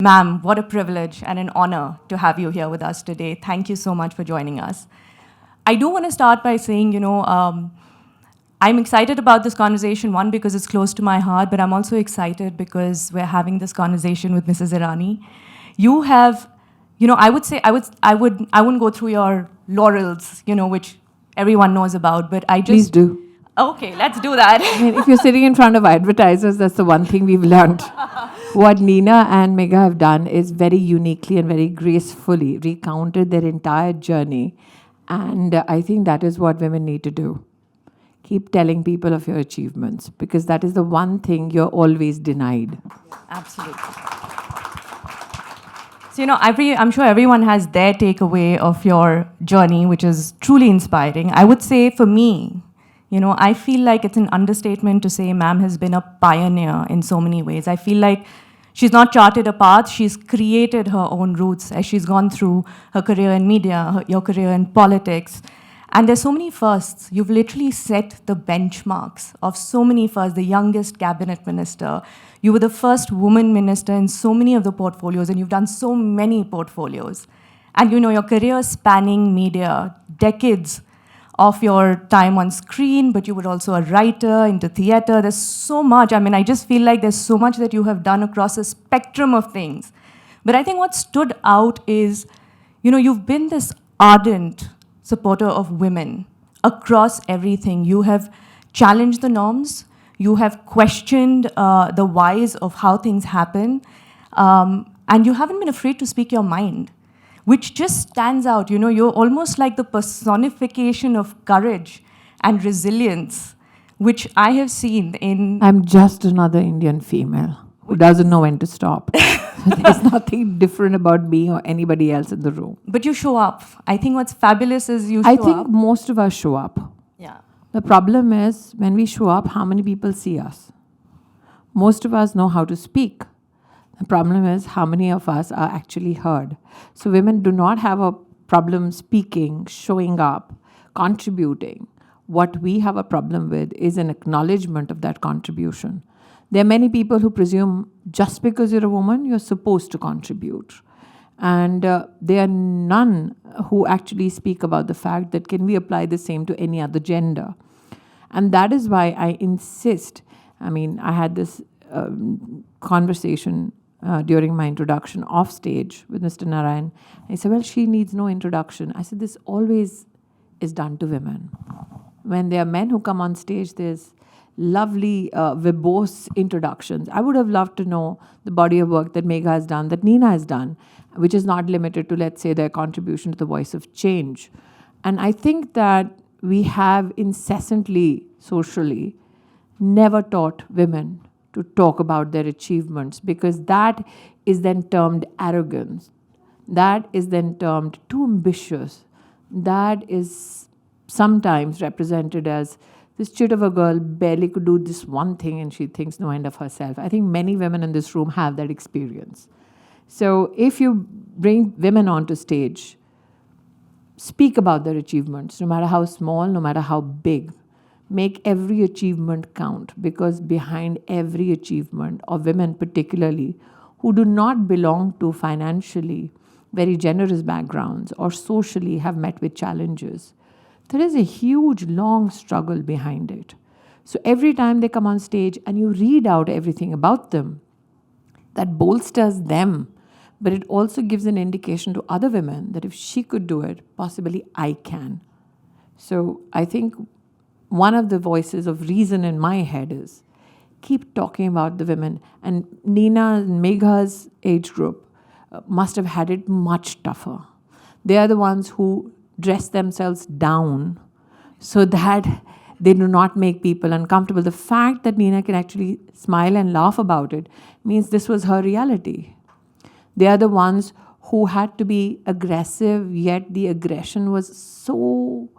Ma'am, what a privilege and an honor to have you here with us today. Thank you so much for joining us. I do want to start by saying, I'm excited about this conversation, one, because it's close to my heart, but I'm also excited because we're having this conversation with Mrs. Irani. You have, I would say, I wouldn't go through your laurels, which everyone knows about, but I just... Please do. Okay, let's do that. I mean, if you're sitting in front of advertisers, that's the one thing we've learned. What Nina and Megha have done is very uniquely and very gracefully recounted their entire journey. And I think that is what women need to do. Keep telling people of your achievements, because that is the one thing you're always denied. Absolutely. So, I'm sure everyone has their takeaway of your journey, which is truly inspiring. I would say for me, I feel like it's an understatement to say ma'am has been a pioneer in so many ways. I feel like she's not charted a path, she's created her own roots as she's gone through her career in media, your career in politics. And there's so many firsts. You've literally set the benchmarks of so many firsts, the youngest cabinet minister. You were the first woman minister in so many of the portfolios, and you've done so many portfolios. And your career spanning media, decades of your time on screen, but you were also a writer into theater. There's so much. I just feel like there's so much that you have done across a spectrum of things. But I think what stood out is, you've been this ardent supporter of women across everything. You have challenged the norms. You have questioned the whys of how things happen. And you haven't been afraid to speak your mind, which just stands out. You're almost like the personification of courage and resilience, which I have seen in... I'm just another Indian female who doesn't know when to stop. There's nothing different about me or anybody else in the room. But you show up. I think what's fabulous is you show I up. think most of us show up. Yeah. The problem is when we show up, how many people see us? Most of us know how to speak. The problem is how many of us are actually heard. So women do not have a problem speaking, showing up, contributing. What we have a problem with is an acknowledgement of that contribution. There are many people who presume just because you're a woman, you're supposed to contribute. And there are none who actually speak about the fact that can we apply the same to any other gender. And that is why I insist. I had this conversation during my introduction off stage with Mr. Narayan. He said, well, she needs no introduction. I said, this always is done to women. When there are men who come on stage, there's lovely, verbose introductions. I would have loved to know the body of work that Megha has done, that Nina has done, which is not limited to, let's say, their contribution to the voice of change. And I think that we have incessantly, socially, never taught women to talk about their achievements, because that is then termed arrogance. That is then termed too ambitious. That is sometimes represented as this chit of a girl barely could do this one thing and she thinks no end of herself. I think many women in this room have that experience. So if you bring women onto stage, speak about their achievements, no matter how small, no matter how big. Make every achievement count, because behind every achievement of women particularly who do not belong to financially very generous backgrounds or socially have met with challenges, there is a huge, long struggle behind it. So every time they come on stage and you read out everything about them, that bolsters them, but it also gives an indication to other women that if she could do it, possibly I can. So I think one of the voices of reason in my head is keep talking about the women. And Nina and Megha's age group must have had it much tougher. They are the ones who dress themselves down so that they do not make people uncomfortable. The fact that Nina can actually smile and laugh about it means this was her reality. They are the ones who had to be aggressive, yet the aggression was so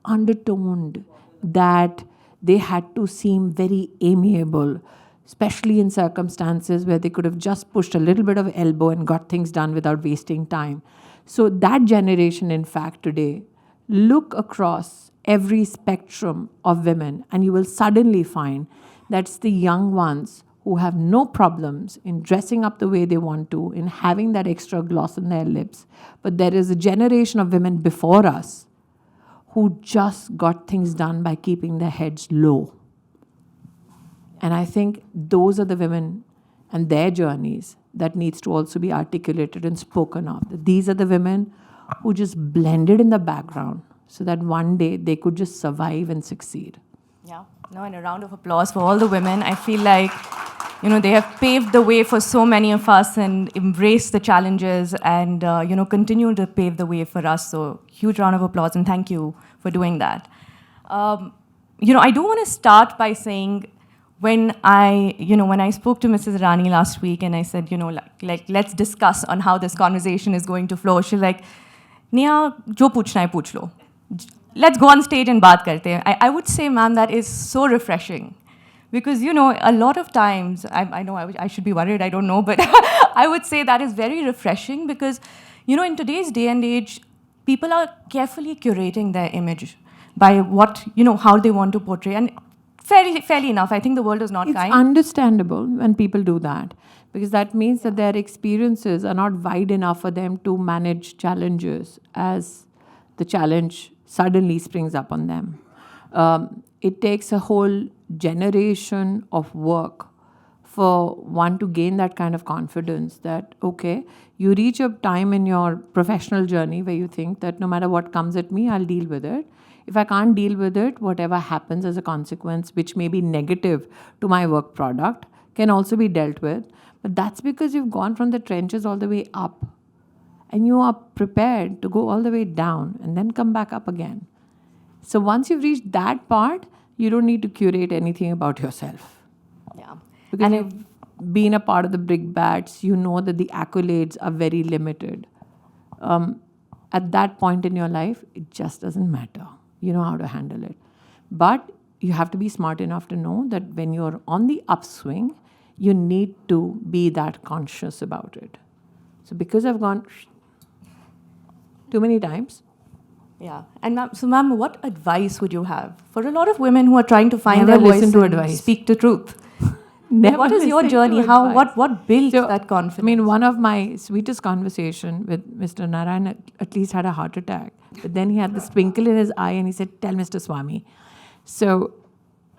undertoned that they had to seem very amiable, especially in circumstances where they could have just pushed a little bit of elbow and got things done without wasting time. So that generation, in fact, today, look across every spectrum of women and you will suddenly find that's the young ones who have no problems in dressing up the way they want to, in having that extra gloss on their lips. But there is a generation of women before us who just got things done by keeping their heads low. And I think those are the women and their journeys that needs to also be articulated and spoken of. These are the women who just blended in the background so that one day they could just survive and succeed. Yeah. No, and a round of applause for all the women. I feel like, they have paved the way for so many of us and embraced the challenges and, continue to pave the way for us. So huge round of applause and thank you for doing that. I do want to start by saying when I spoke to Mrs. Irani last week and I said, let's discuss on how this conversation is going to flow. She's like, Neha, jo puchna hai, puch lo. Let's go on stage and baat karte hain. I would say, ma'am, that is so refreshing. Because, a lot of times, I know I should be worried, I don't know, but I would say that is very refreshing because, in today's day and age, people are carefully curating their image by what, how they want to portray. And fairly enough, I think the world is not kind. It's understandable when people do that because that means that their experiences are not wide enough for them to manage challenges as the challenge suddenly springs up on them. It takes a whole generation of work for one to gain that kind of confidence that, okay, you reach a time in your professional journey where you think that no matter what comes at me, I'll deal with it. If I can't deal with it, whatever happens as a consequence, which may be negative to my work product, can also be dealt with. But that's because you've gone from the trenches all the way up. And you are prepared to go all the way down and then come back up again. So once you've reached that part, you don't need to curate anything about yourself. Yeah. Because you've been a part of the big bats, you know that the accolades are very limited. At that point in your life, it just doesn't matter. You know how to handle it. But you have to be smart enough to know that when you're on the upswing, you need to be that conscious about it. So because I've gone too many times. Yeah. And ma'am, what advice would you have for a lot of women who are trying to find Never their voice listen to and advice. speak the truth? What is your journey? What builds that confidence? I mean, one of my sweetest conversation with Mr. Narayan at least had a heart attack. But then he had this twinkle in his eye and he said, tell Mr. Swami. So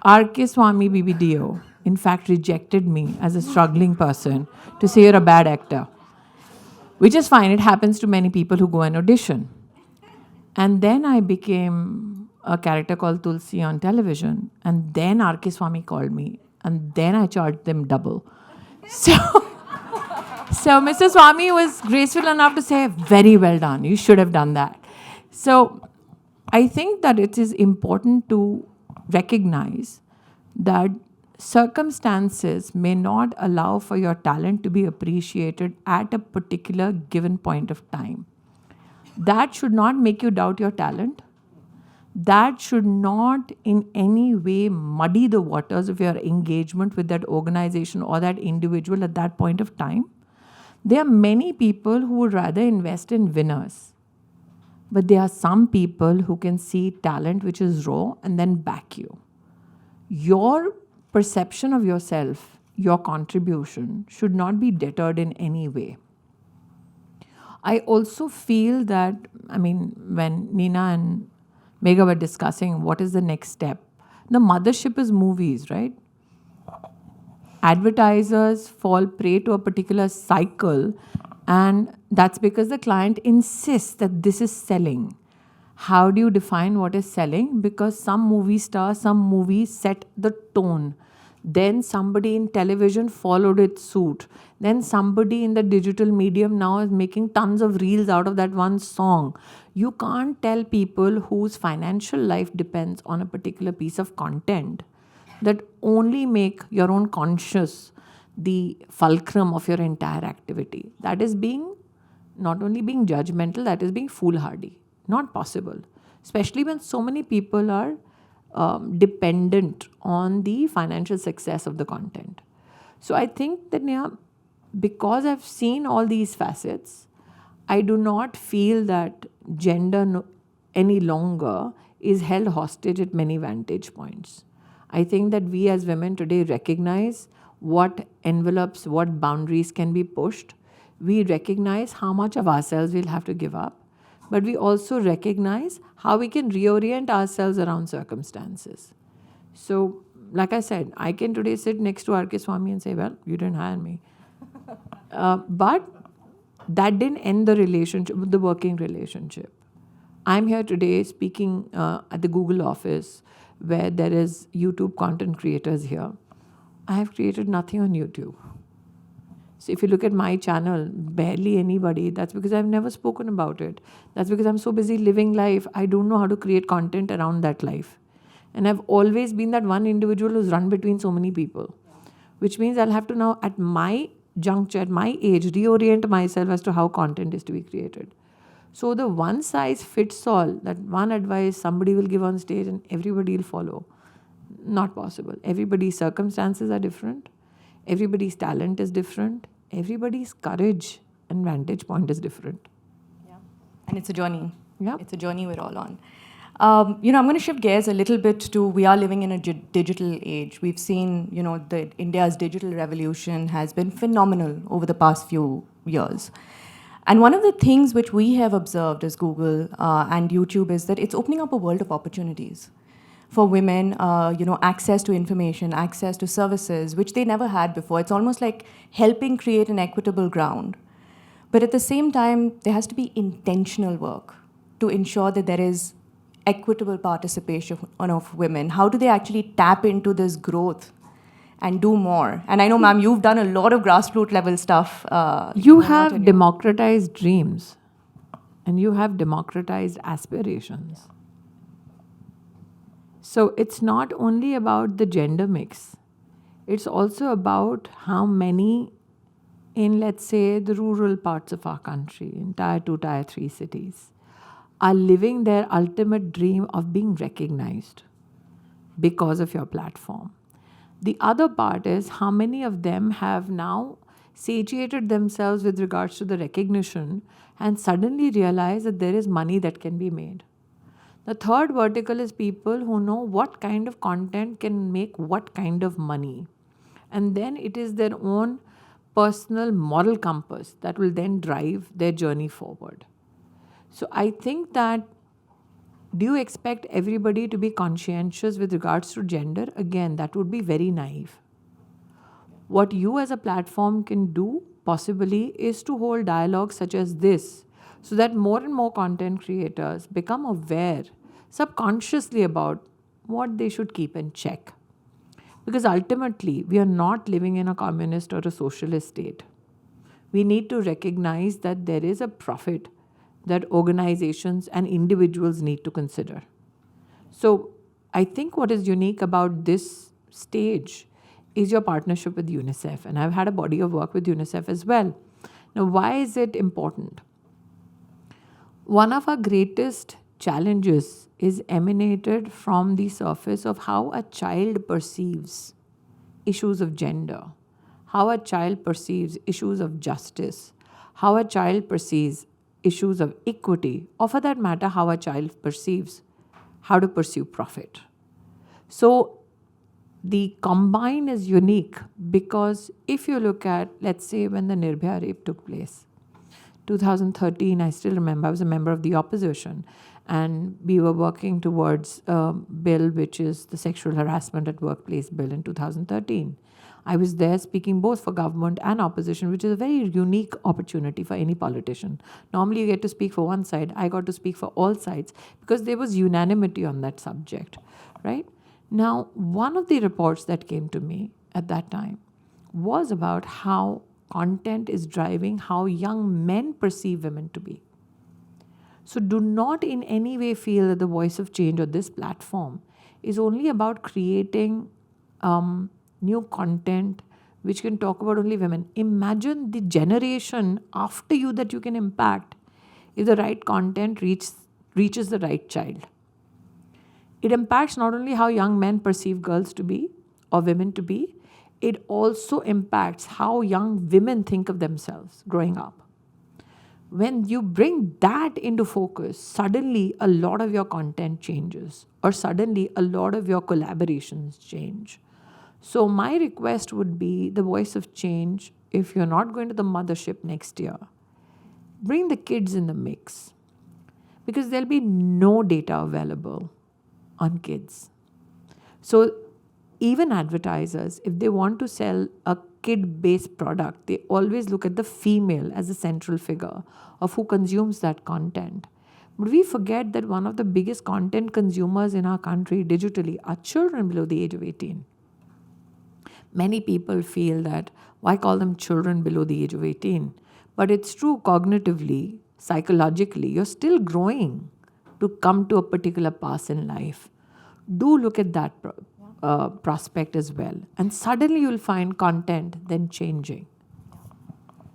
R.K. Swami BBDO, in fact, rejected me as a struggling person to say you're a bad actor. Which is fine. It happens to many people who go and audition. And then I became a character called Tulsi on television. And then R.K. Swami called me. And then I charged them double. So Mr. Swami was graceful enough to say, very well done. You should have done that. So I think that it is important to recognize that circumstances may not allow for your talent to be appreciated at a particular given point of time. That should not make you doubt your talent. That should not in any way muddy the waters of your engagement with that organization or that individual at that point of time. There are many people who would rather invest in winners. But there are some people who can see talent which is raw and then back you. Your perception of yourself, your contribution, should not be deterred in any way. I also feel that, when Nina and Megha were discussing what is the next step, the mothership is movies, right? Advertisers fall prey to a particular cycle, and that's because the client insists that this is selling. How do you define what is selling? Because some movie stars, some movies set the tone. Then somebody in television followed its suit. Then somebody in the digital medium now is making tons of reels out of that one song. You can't tell people whose financial life depends on a particular piece of content that only make your own conscious the fulcrum of your entire activity. That is not only being judgmental, that is being foolhardy. Not possible. Especially when so many people are dependent on the financial success of the content. So I think that because I've seen all these facets, I do not feel that gender any longer is held hostage at many vantage points. I think that we as women today recognize what envelopes, what boundaries can be pushed. We recognize how much of ourselves we'll have to give up, but we also recognize how we can reorient ourselves around circumstances. So, like I said, I can today sit next to R.K. Swami and say, well, you didn't hire me. But that didn't end the relationship, the working relationship. I'm here today speaking at the Google office where there is YouTube content creators here. I have created nothing on YouTube. So if you look at my channel, barely anybody. That's because I've never spoken about it. That's because I'm so busy living life, I don't know how to create content around that life. And I've always been that one individual who's run between so many people, which means I'll have to now, at my juncture, at my age, reorient myself as to how content is to be created. So the one size fits all, that one advice somebody will give on stage and everybody will follow, not possible. Everybody's circumstances are different. Everybody's talent is different. Everybody's courage and vantage point is different. Yeah. And it's a journey. Yeah. It's a journey we're all on. I'm going to shift gears a little bit to, we are living in a digital age. We've seen, India's digital revolution has been phenomenal over the past few years. And one of the things which we have observed as Google and YouTube is that it's opening up a world of opportunities for women, access to information, access to services, which they never had before. It's almost like helping create an equitable ground. But at the same time, there has to be intentional work to ensure that there is equitable participation of women. How do they actually tap into this growth and do more? And I know, ma'am, you've done a lot of grassroots level stuff. You have democratized dreams and you have democratized aspirations. So it's not only about the gender mix. It's also about how many in, let's say, the rural parts of our country, in Tier 2, Tier 3 cities, are living their ultimate dream of being recognized because of your platform. The other part is how many of them have now satiated themselves with regards to the recognition and suddenly realize that there is money that can be made. The third vertical is people who know what kind of content can make what kind of money. And then it is their own personal moral compass that will then drive their journey forward. So I think that, do you expect everybody to be conscientious with regards to gender? Again, that would be very naive. What you as a platform can do possibly is to hold dialogues such as this so that more and more content creators become aware subconsciously about what they should keep in check. Because ultimately, we are not living in a communist or a socialist state. We need to recognize that there is a profit that organizations and individuals need to consider. So I think what is unique about this stage is your partnership with UNICEF. And I've had a body of work with UNICEF as well. Now, why is it important? One of our greatest challenges is emanated from the surface of how a child perceives issues of gender, how a child perceives issues of justice, how a child perceives issues of equity, or for that matter, how a child perceives how to pursue profit. So the combine is unique because if you look at, let's say, when the Nirbhaya rape took place, 2013, I still remember, I was a member of the opposition and we were working towards a bill which is the Sexual Harassment at Workplace Bill in 2013. I was there speaking both for government and opposition, which is a very unique opportunity for any politician. Normally you get to speak for one side. I got to speak for all sides because there was unanimity on that subject, right? Now, one of the reports that came to me at that time was about how content is driving how young men perceive women to be. So do not in any way feel that the Voice of Change or this platform is only about creating new content which can talk about only women. Imagine the generation after you that you can impact if the right content reaches the right child. It impacts not only how young men perceive girls to be or women to be, it also impacts how young women think of themselves growing up. When you bring that into focus, suddenly a lot of your content changes or suddenly a lot of your collaborations change. So my request would be the voice of change. If you're not going to the mothership next year, bring the kids in the mix, because there'll be no data available on kids. So even advertisers, if they want to sell a kid-based product, they always look at the female as a central figure of who consumes that content. But we forget that one of the biggest content consumers in our country digitally are children below the age of 18. Many people feel that, why call them children below the age of 18? But it's true cognitively, psychologically, you're still growing to come to a particular pass in life. Do look at that prospect as well. And suddenly you'll find content then changing.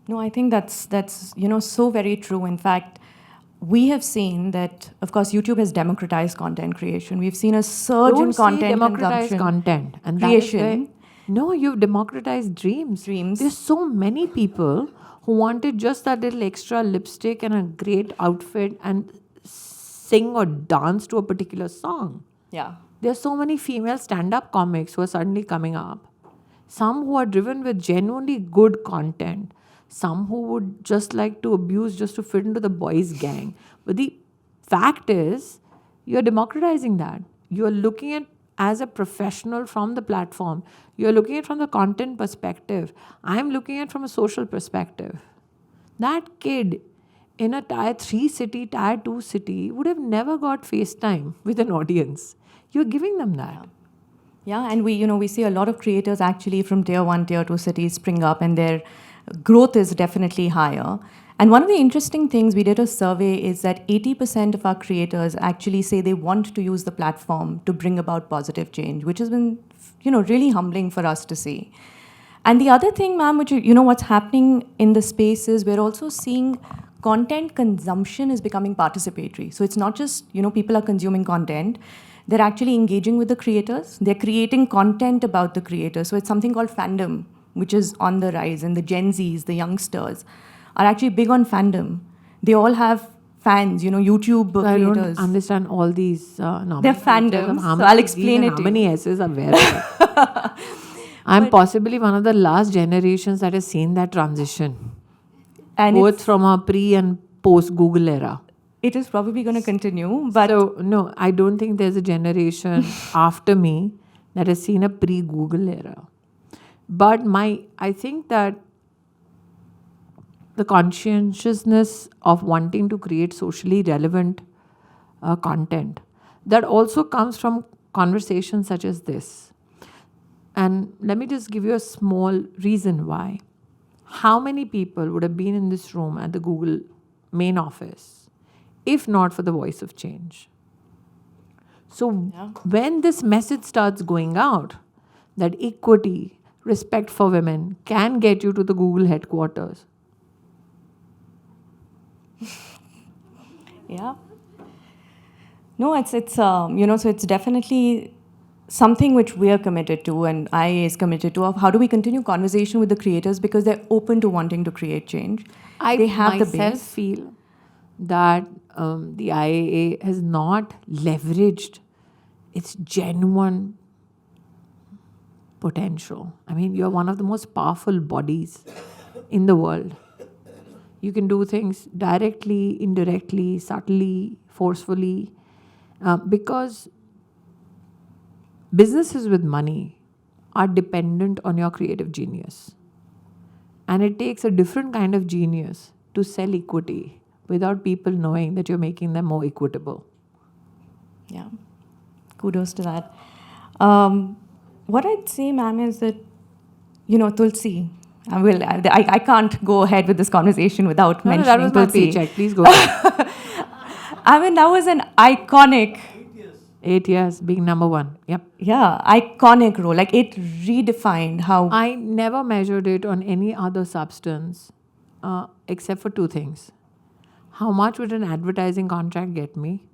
No, I think that's so very true. In fact, we have seen that, of course, YouTube has democratized content creation. We've seen a surge in content democratized consumption. content and creation. That is where, no, you've democratized dreams. There's so many people who wanted just that little extra lipstick and a great outfit and sing or dance to a particular song. Yeah. There's so many female stand-up comics who are suddenly coming up. Some who are driven with genuinely good content. Some who would just like to abuse just to fit into the boys' gang. But the fact is, you're democratizing that. You're looking at as a professional from the platform. You're looking at from the content perspective. I'm looking at from a social perspective. That kid in a tier 3 city, tier 2 city would have never got FaceTime with an audience. You're giving them that. Yeah, and we see a lot of creators actually from tier 1, tier 2 cities spring up, and their growth is definitely higher. And one of the interesting things, we did a survey, is that 80% of our creators actually say they want to use the platform to bring about positive change, which has been, really humbling for us to see. And the other thing, ma'am, which, what's happening in the space is we're also seeing content consumption is becoming participatory. So it's not just, people are consuming content. They're actually engaging with the creators. They're creating content about the creators. So it's something called fandom, which is on the rise. And the Gen Zs, the youngsters, are actually big on fandom. They all have fans, YouTube creators. I don't understand all these nomenclatures. They're fandoms, How so many I'll Gs explain and it how to many you. S's are where? I'm possibly one of the last generations that has seen that transition. And Both from a pre and post Google era. it is probably going to continue. But So, no, I don't think there's a generation after me that has seen a pre-Google era. But I think that the conscientiousness of wanting to create socially relevant content, that also comes from conversations such as this. And let me just give you a small reason why. How many people would have been in this room at the Google main office if not for the voice of change? So when this message starts going out, that equity, respect for women can get you to the Google headquarters. yeah. No, so it's definitely something which we are committed to, and IAA is committed to, of how do we continue conversation with the creators, because they're open to wanting to create change. They have the myself base. feel that the IAA has not leveraged its genuine potential. I mean, you're one of the most powerful bodies in the world. You can do things directly, indirectly, subtly, forcefully, because businesses with money are dependent on your creative genius. And it takes a different kind of genius to sell equity without people knowing that you're making them more equitable. Yeah. Kudos to that. What I'd say, ma'am, is that, Tulsi, I can't go ahead with this conversation without mentioning that was my Tulsi. paycheck. Please go ahead. I mean, that was an iconic 8 years being number one. Yep. Yeah, iconic role. Like, it redefined how... I never measured it on any other substance except for two things. How much would an advertising contract get me?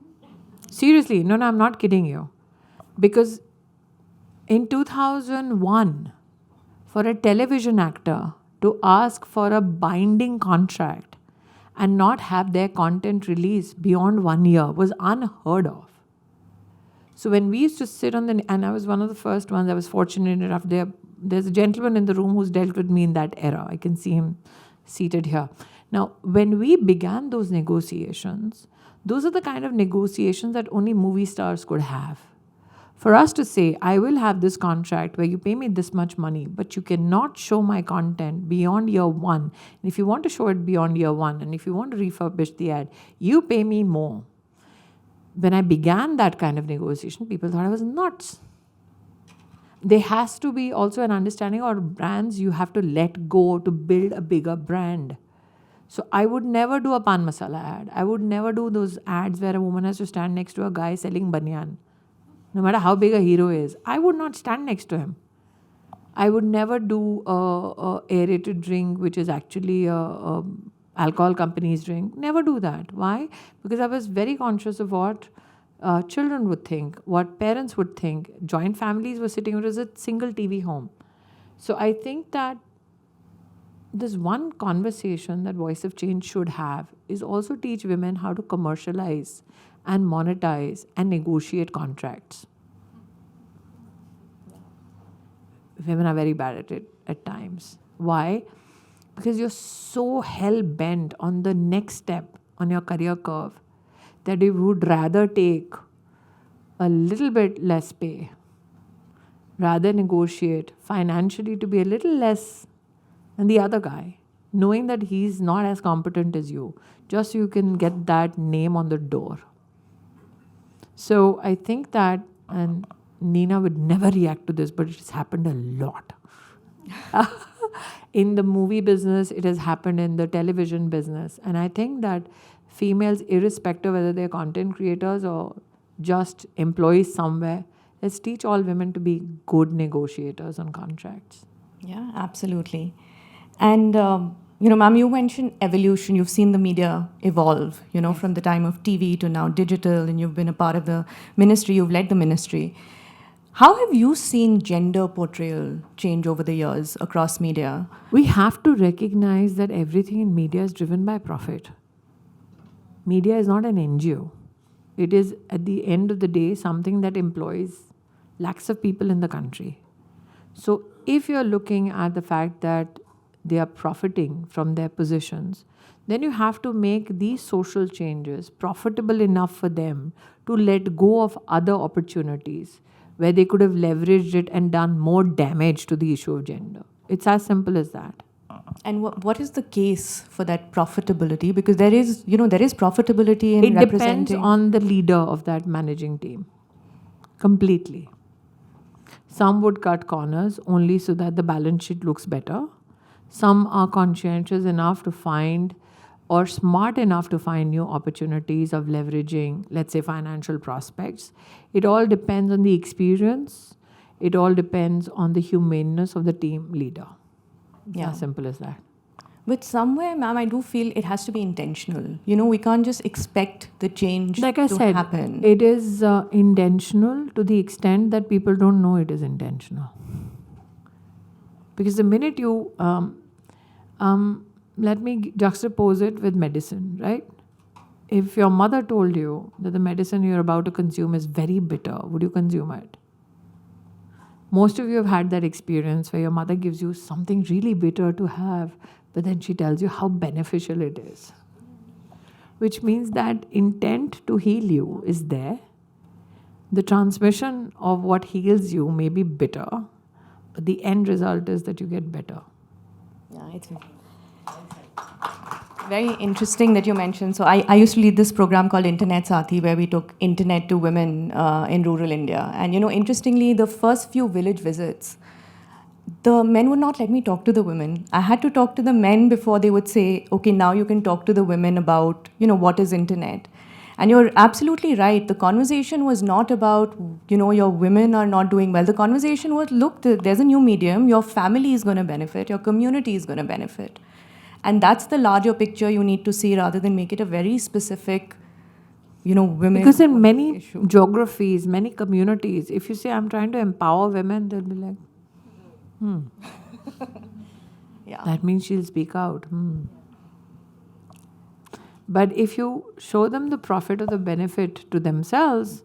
Seriously, no, I'm not kidding you. Because in 2001, for a television actor to ask for a binding contract and not have their content released beyond 1 year was unheard of. So when we used to sit on and I was one of the first ones, I was fortunate enough, there's a gentleman in the room who's dealt with me in that era. I can see him seated here. Now, when we began those negotiations, those are the kind of negotiations that only movie stars could have. For us to say, I will have this contract where you pay me this much money, but you cannot show my content beyond year one. And if you want to show it beyond year one, and if you want to refurbish the ad, you pay me more. When I began that kind of negotiation, people thought I was nuts. There has to be also an understanding of brands you have to let go to build a bigger brand. So I would never do a pan masala ad. I would never do those ads where a woman has to stand next to a guy selling banyan. No matter how big a hero is, I would not stand next to him. I would never do a aerated drink, which is actually a alcohol company's drink. Never do that. Why? Because I was very conscious of what children would think, what parents would think. Joint families were sitting, it was a single TV home. So I think that this one conversation that Voice of Change should have is also teach women how to commercialize and monetize and negotiate contracts. Women are very bad at it at times. Why? Because you're so hell-bent on the next step on your career curve that you would rather take a little bit less pay, rather negotiate financially to be a little less than the other guy, knowing that he's not as competent as you, just so you can get that name on the door. So I think that, and Nina would never react to this, but it has happened a lot. In the movie business, it has happened in the television business. And I think that females, irrespective whether they're content creators or just employees somewhere, let's teach all women to be good negotiators on contracts. Yeah, absolutely. And, ma'am, you mentioned evolution. You've seen the media evolve, from the time of TV to now digital, and you've been a part of the ministry, you've led the ministry. How have you seen gender portrayal change over the years across media? We have to recognize that everything in media is driven by profit. Media is not an NGO. It is, at the end of the day, something that employs lakhs of people in the country. So if you're looking at the fact that they are profiting from their positions, then you have to make these social changes profitable enough for them to let go of other opportunities where they could have leveraged it and done more damage to the issue of gender. It's as simple as that. And what is the case for that profitability? Because there is profitability in it representing. Depends on the leader of that managing team. Completely. Some would cut corners only so that the balance sheet looks better. Some are conscientious enough to find or smart enough to find new opportunities of leveraging, let's say, financial prospects. It all depends on the experience. It all depends on the humaneness of the team leader. It's as simple as that. But somewhere, ma'am, I do feel it has to be intentional. We can't just expect the change like I to said, happen. It is intentional to the extent that people don't know it is intentional. Because the minute you... let me juxtapose it with medicine, right? If your mother told you that the medicine you're about to consume is very bitter, would you consume it? Most of you have had that experience where your mother gives you something really bitter to have, but then she tells you how beneficial it is. Which means that intent to heal you is there. The transmission of what heals you may be bitter, but the end result is that you get better. Yeah, it's very interesting that you mentioned. So I used to lead this program called Internet Saathi, where we took internet to women in rural India. And, interestingly, the first few village visits, the men would not let me talk to the women. I had to talk to the men before they would say, okay, now you can talk to the women about, what is internet. And you're absolutely right. The conversation was not about, your women are not doing well. The conversation was, look, there's a new medium. Your family is going to benefit. Your community is going to benefit. And that's the larger picture you need to see rather than make it a very specific, women. Because in many geographies, many communities, if you say, I'm trying to empower women, they'll be like, Yeah. That means she'll speak out. But if you show them the profit or the benefit to themselves,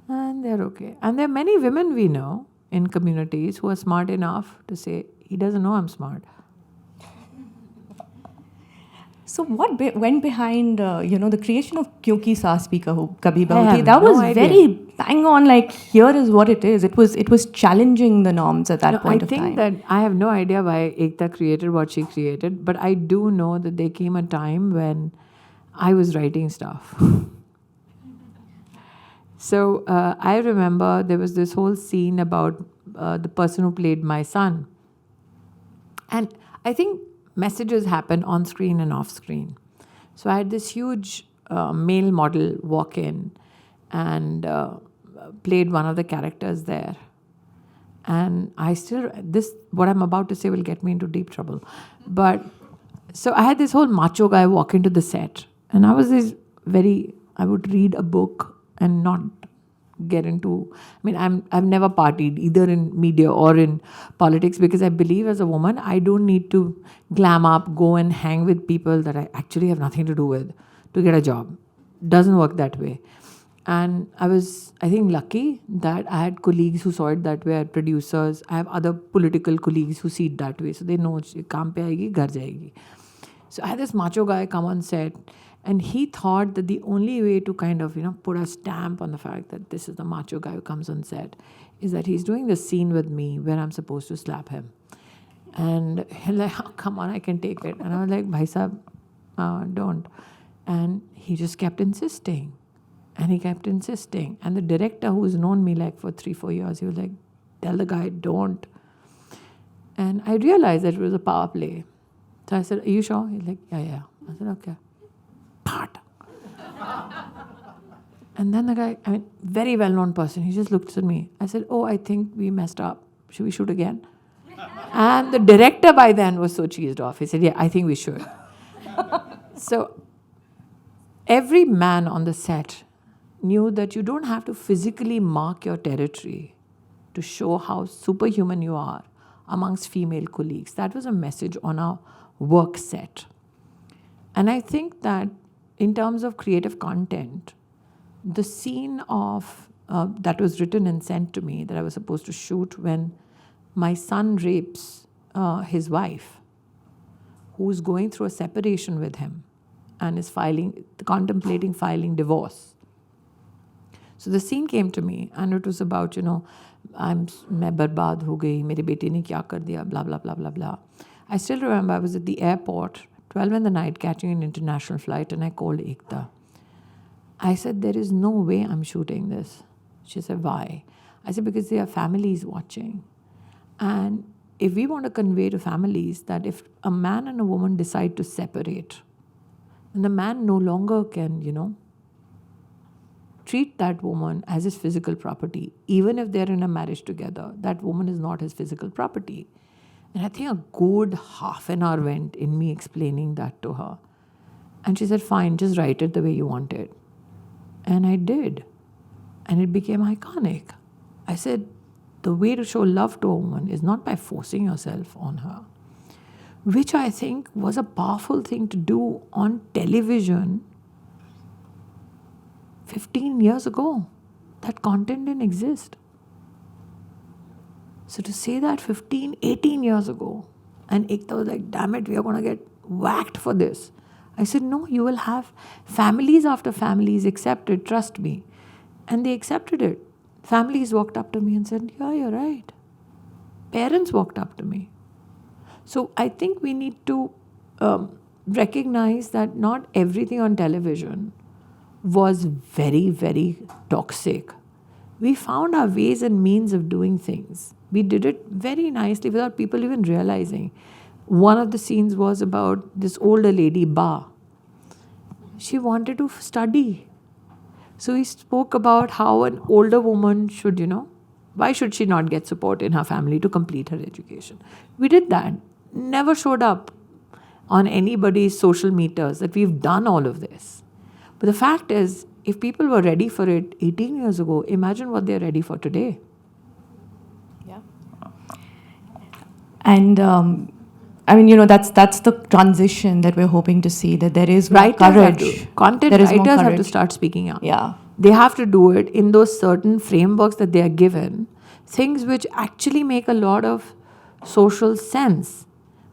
And they're okay. And there are many women we know in communities who are smart enough to say, he doesn't know I'm smart. So what went behind, the creation of Kyunki Saas Bhi Kaho Kabhi Bahu I Thi? have That no was idea. very bang on, like, here is what it is. It was challenging the norms at that No, point I of think time. that I have no idea why Ekta created what she created, but I do know that there came a time when I was writing stuff. So I remember there was this whole scene about the person who played my son. And I think messages happen on screen and off screen. So I had this huge male model walk in and played one of the characters there. And what I'm about to say will get me into deep trouble. But so I had this whole macho guy walk into the set. And I would read a book and not get into, I've never partied either in media or in politics because I believe as a woman, I don't need to glam up, go and hang with people that I actually have nothing to do with to get a job. Doesn't work that way. And I was, I think, lucky that I had colleagues who saw it that way. I had producers. I have other political colleagues who see it that way. So they know, kaam pe aayegi, ghar jayegi. So I had this macho guy come on set, and he thought that the only way to kind of, put a stamp on the fact that this is the macho guy who comes on set is that he's doing this scene with me where I'm supposed to slap him. And he's like, oh, come on, I can take it. And I was like, bhai sahab, don't. And he just kept insisting. And he kept insisting. And the director, who's known me like for 3-4 years, he was like, tell the guy, don't. And I realized that it was a power play. So I said, are you sure? He's like, yeah. I said, okay. Part. And then the guy, very well-known person, he just looked at me. I said, oh, I think we messed up. Should we shoot again? And the director by then was so cheesed off. He said, yeah, I think we should. So every man on the set knew that you don't have to physically mark your territory to show how superhuman you are amongst female colleagues. That was a message on our work set. And I think that in terms of creative content, the scene of that was written and sent to me that I was supposed to shoot when my son rapes his wife, who's going through a separation with him and is contemplating filing divorce. So the scene came to me and it was about, मैं बर्बाद हो गई, मेरे बेटे ने क्या कर दिया, blah, blah, blah, blah, blah. I still remember I was at the airport, 12 in the night, catching an international flight, and I called Ekta. I said, there is no way I'm shooting this. She said, why? I said, because there are families watching. And if we want to convey to families that if a man and a woman decide to separate, then the man no longer can, treat that woman as his physical property. Even if they're in a marriage together, that woman is not his physical property. And I think a good half an hour went in me explaining that to her. And she said, fine, just write it the way you want it. And I did. And it became iconic. I said, the way to show love to a woman is not by forcing yourself on her, which I think was a powerful thing to do on television 15 years ago. That content didn't exist. So to say that 15, 18 years ago, and Ekta was like, damn it, we are going to get whacked for this. I said, no, you will have families after families accept it, trust me. And they accepted it. Families walked up to me and said, yeah, you're right. Parents walked up to me. So I think we need to recognize that not everything on television was very, very toxic. We found our ways and means of doing things. We did it very nicely without people even realizing. One of the scenes was about this older lady, Ba. She wanted to study. So he spoke about how an older woman should, why should she not get support in her family to complete her education? We did that. Never showed up on anybody's social meters that we've done all of this. But the fact is, if people were ready for it 18 years ago, imagine what they're ready for today. Yeah. And that's the transition that we're hoping to see, that there is more courage. Content writers have to start speaking up. Yeah. They have to do it in those certain frameworks that they are given, things which actually make a lot of social sense,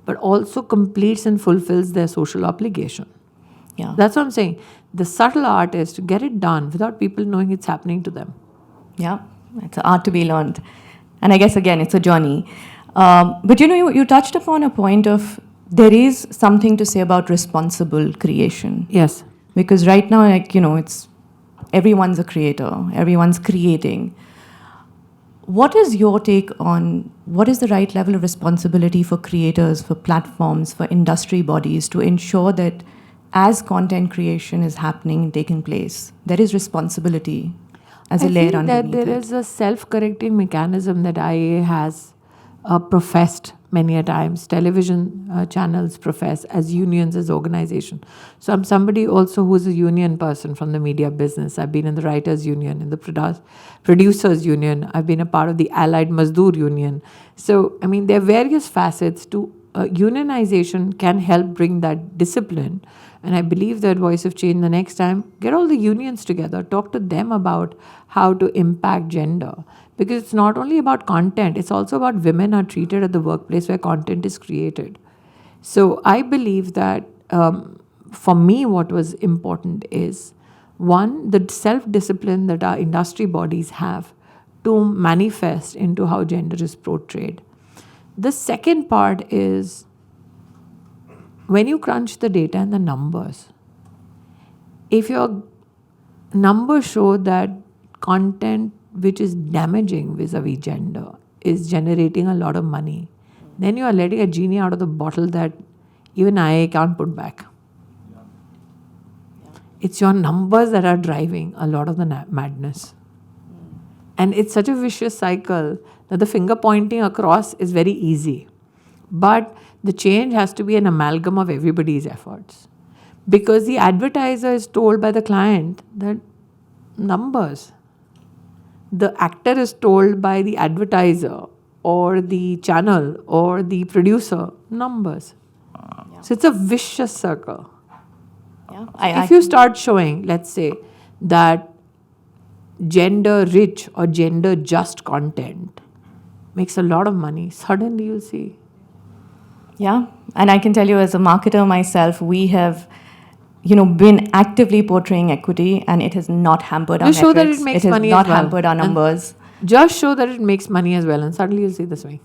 but also completes and fulfills their social obligation. Yeah. That's what I'm saying. The subtle art is to get it done without people knowing it's happening to them. Yeah, it's an art to be learned. And I guess, again, it's a journey. But you touched upon a point of there is something to say about responsible creation. Yes. Because right now, it's everyone's a creator, everyone's creating. What is your take on what is the right level of responsibility for creators, for platforms, for industry bodies to ensure that as content creation is happening, taking place, there is responsibility as a layer underneath I think that there is a self-correcting mechanism that IAA has professed many a times. Television channels profess as unions, as organization. So I'm somebody also who's a union person from the media business. I've been in the writers union, in the producers union. I've been a part of the Allied Mazdoor union. So, I mean, there are various facets to unionization can help bring that discipline. And I believe that Voice of Change the next time, get all the unions together, talk to them about how to impact gender. Because it's not only about content, it's also about women are treated at the workplace where content is created. So I believe that for me, what was important is one, the self-discipline that our industry bodies have to manifest into how gender is portrayed. The second part is when you crunch the data and the numbers, if your numbers show that content which is damaging vis-a-vis gender is generating a lot of money, then you are letting a genie out of the bottle that even I can't put back. It's your numbers that are driving a lot of the madness. And it's such a vicious cycle that the finger pointing across is very easy. But the change has to be an amalgam of everybody's efforts. Because the advertiser is told by the client that numbers. The actor is told by the advertiser or the channel or the producer, numbers. So it's a vicious circle. Yeah. If you start showing, let's say, that gender rich or gender just content makes a lot of money, suddenly you'll see. Yeah, and I can tell you as a marketer myself, we have, been actively portraying equity, and it has not hampered our Just show that metrics. it makes has money not as well. hampered our numbers. Just show that it makes money as well, and suddenly you'll see the swing.